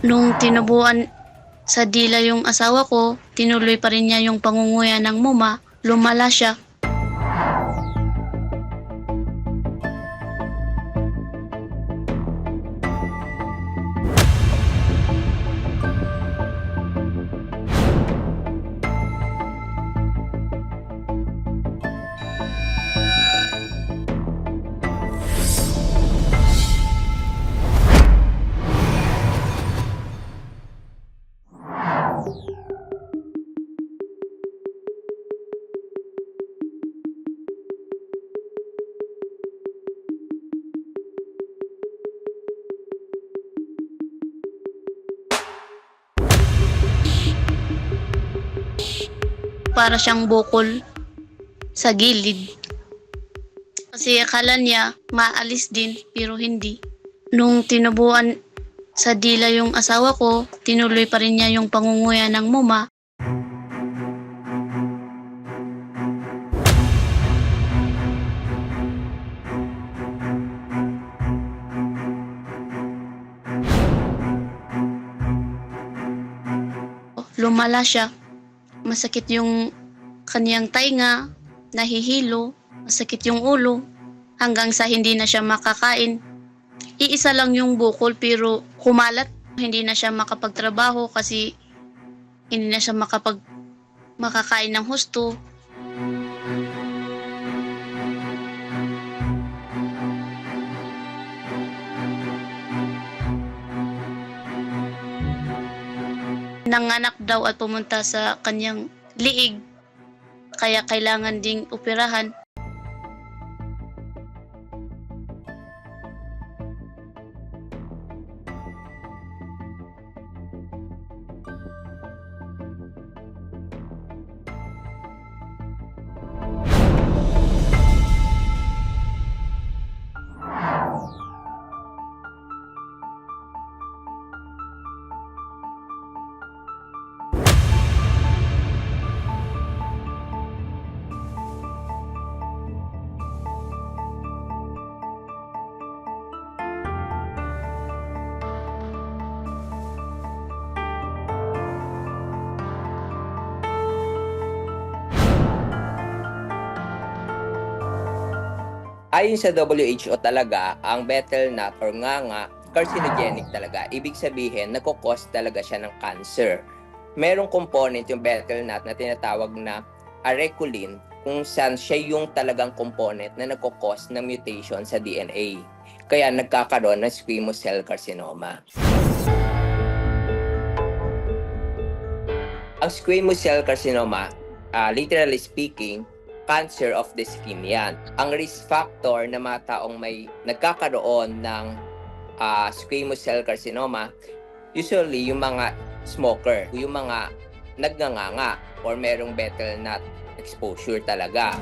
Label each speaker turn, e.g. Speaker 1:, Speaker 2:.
Speaker 1: Nung tinubuan sa dila yung asawa ko, tinuloy pa rin niya yung pangunguya ng muma, lumala siya. Para siyang bukol sa gilid. Kasi akala niya maalis din pero hindi. Nung tinubuan sa dila yung asawa ko, tinuloy pa rin niya yung pangunguya ng muma. Lumala siya. Masakit yung kaniyang tainga, nahihilo, masakit yung ulo, hanggang sa hindi na siya makakain. Iisa lang yung bukol pero kumalat. Hindi na siya makapagtrabaho kasi hindi na siya makakain ng husto. Nanganak daw at pumunta sa kanyang liig, kaya kailangan ding operahan.
Speaker 2: Ayon sa WHO talaga, ang betel nut or nganga, carcinogenic talaga. Ibig sabihin, nagkukos talaga siya ng cancer. Merong component yung betel nut na tinatawag na areculin, kung saan siya yung talagang component na nagkukos ng mutation sa DNA. Kaya nagkakaroon ng squamous cell carcinoma. Ang squamous cell carcinoma, literally speaking, cancer of the skin yan. Ang risk factor na mga taong may nagkakaroon ng squamous cell carcinoma, usually yung mga smoker, yung mga nagnanganga or merong betel nut exposure talaga.